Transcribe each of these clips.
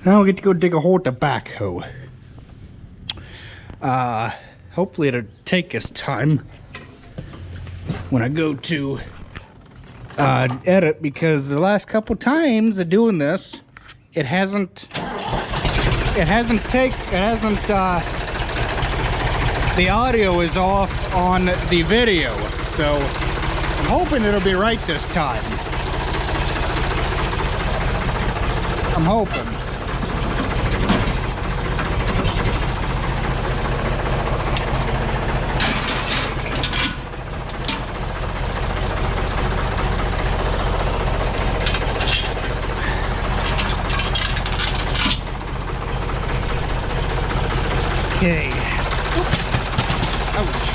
Now we get to go dig a hole with the backhoe. Hopefully it'll take us time when I go to edit, because the last couple times of doing this, the audio is off on the video, so I'm hoping it'll be right this time. I'm hoping. Okay. Ouch.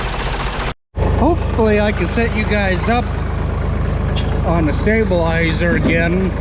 Hopefully I can set you guys up on the stabilizer again.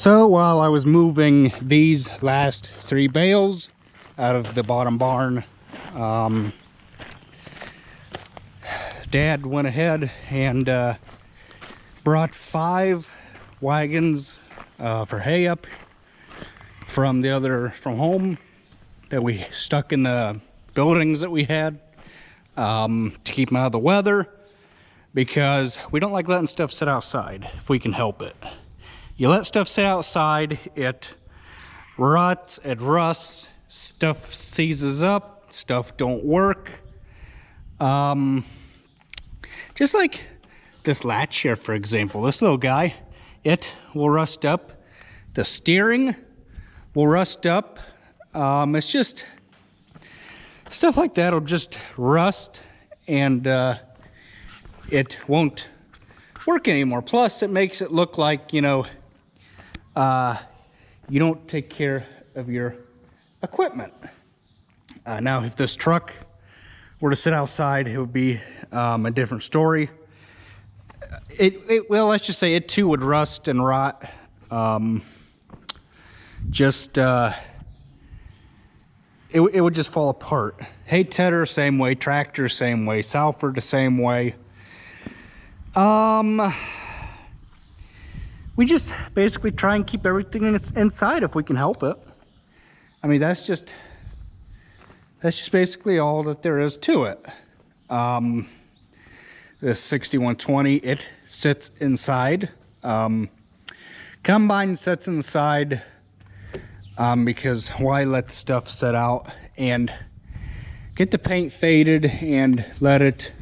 So while I was moving these last 3 bales out of the bottom barn, Dad went ahead and brought 5 wagons for hay up from home that we stuck in the buildings that we had to keep them out of the weather, because we don't like letting stuff sit outside if we can help it. You let stuff sit outside, it rots, it rusts, stuff seizes up, stuff don't work. Just like this latch here, for example, this little guy, it will rust up. The steering will rust up. It's just stuff like that will just rust, and it won't work anymore. Plus, it makes it look like, you know, you don't take care of your equipment. Now, if this truck were to sit outside, it would be a different story. Well, let's just say it too would rust and rot. It would just fall apart. Hay tedder, same way. Tractor, same way. Salford, the same way. We just basically try and keep everything inside if we can help it. I mean, that's just basically all that there is to it. This 6120, it sits inside. Combine sits inside because why let the stuff sit out and get the paint faded and let it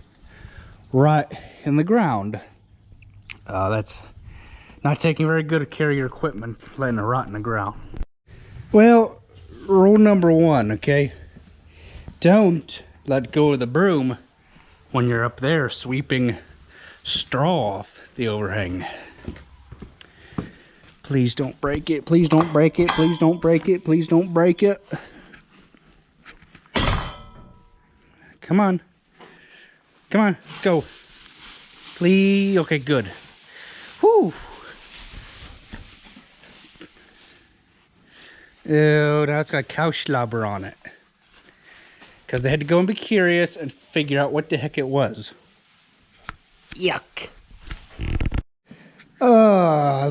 rot in the ground. That's not taking very good care of your equipment, letting it rot in the ground. Well, rule number 1, okay? Don't let go of the broom when you're up there sweeping straw off the overhang. Please don't break it. Please don't break it. Please don't break it. Please don't break it. Come on. Come on. Go. Please. Okay, good. Whew. Oh, now it's got cow slobber on it. Because they had to go and be curious and figure out what the heck it was. Yuck.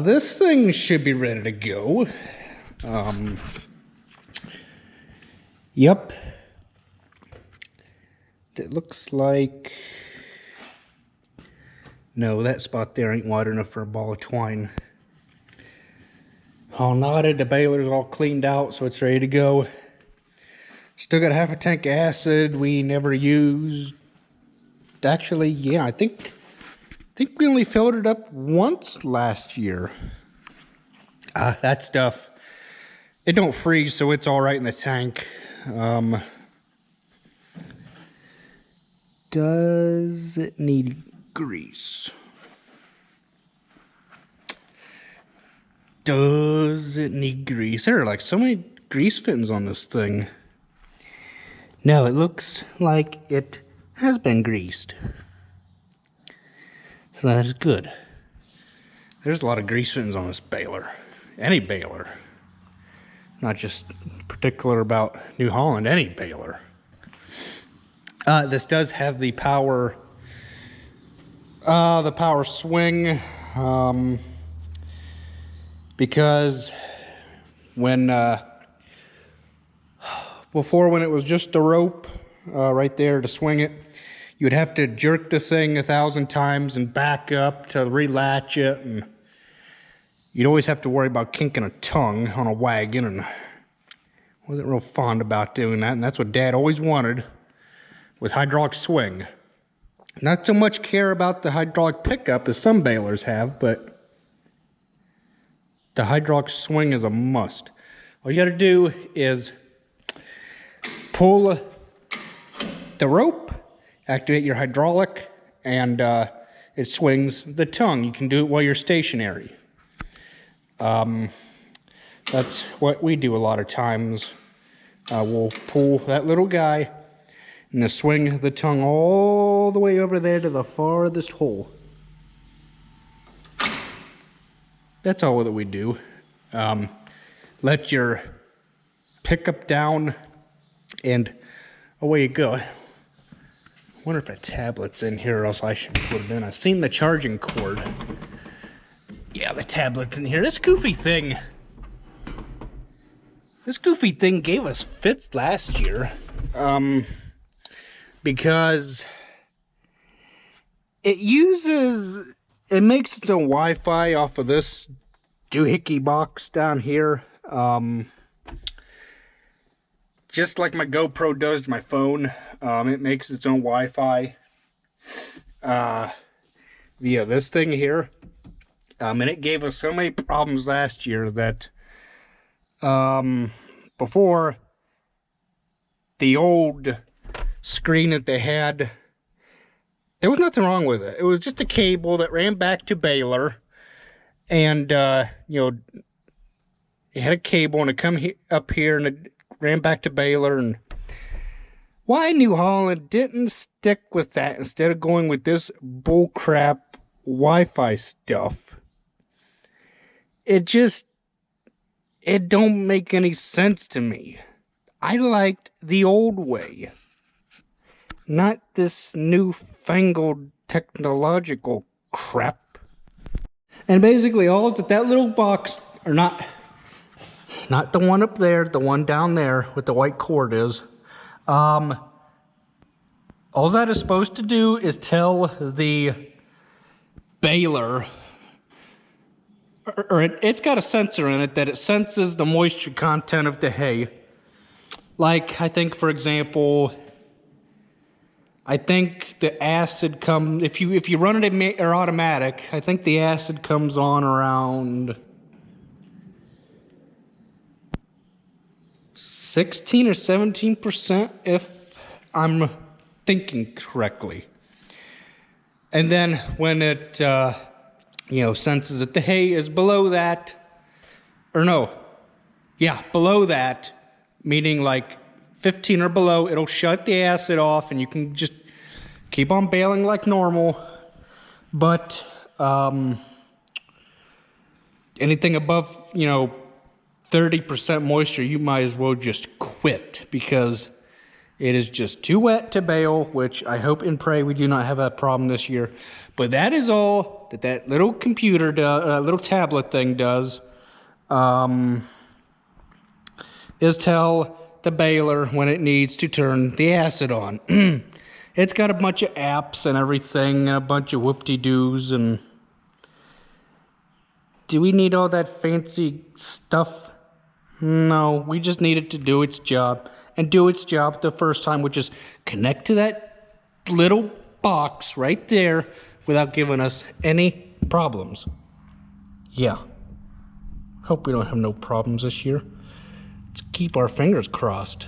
This thing should be ready to go. Yep. It looks like... No, that spot there ain't wide enough for a ball of twine. All knotted, the baler's all cleaned out, so it's ready to go. Still got half a tank of acid we never used. Actually, yeah, I think we only filled it up once last year. That stuff, it don't freeze, so it's all right in the tank. Does it need grease? Does it need grease? There are like so many grease fittings on this thing. No, it looks like it has been greased. So that is good. There's a lot of grease fittings on this baler. Any baler. Not just particular about New Holland, any baler. This does have the power swing, because when before, when it was just the rope right there to swing it, you would have to jerk the thing 1,000 times and back up to relatch it, and you'd always have to worry about kinking a tongue on a wagon, and wasn't real fond about doing that. And that's what Dad always wanted with hydraulic swing. Not so much care about the hydraulic pickup as some balers have, but the hydraulic swing is a must. All you got to do is pull the rope, activate your hydraulic, and it swings the tongue. You can do it while you're stationary. That's what we do a lot of times. We'll pull that little guy and then swing the tongue all the way over there to the farthest hole. That's all that we do. Let your pickup down, and away you go. I wonder if a tablet's in here, or else I should put it in. I've seen the charging cord. Yeah, the tablet's in here. This goofy thing gave us fits last year. Because it makes its own Wi-Fi off of this doohickey box down here. Just like my GoPro does to my phone. It makes its own Wi-Fi via this thing here. And it gave us so many problems last year that before the old screen that they had, there was nothing wrong with it. It was just a cable that ran back to Baler, and it had a cable and it come up here and it ran back to Baler. And why New Holland didn't stick with that instead of going with this bullcrap Wi-Fi stuff? It don't make any sense to me. I liked the old way, not this newfangled technological crap. And basically all that little box, or not the one up there, the one down there with the white cord is, all that is supposed to do is tell the baler, or it's got a sensor in it that it senses the moisture content of the hay. Like, I think, for example, I think the acid comes, if you run it or automatic, I think the acid comes on around 16 or 17%, if I'm thinking correctly. And then when it, senses that the hay is below that, or no, yeah, below that, meaning like 15 or below, it'll shut the acid off and you can just keep on baling like normal. But anything above, 30% moisture, you might as well just quit, because it is just too wet to bale, which I hope and pray we do not have that problem this year. But that is all that little computer, little tablet thing does, is tell the baler when it needs to turn the acid on. It's got a bunch of apps and everything, a bunch of whoop-de-doos, and do we need all that fancy stuff? No, we just need it to do its job, and do its job the first time, which is connect to that little box right there without giving us any problems. Yeah. Hope we don't have no problems this year. Let's keep our fingers crossed.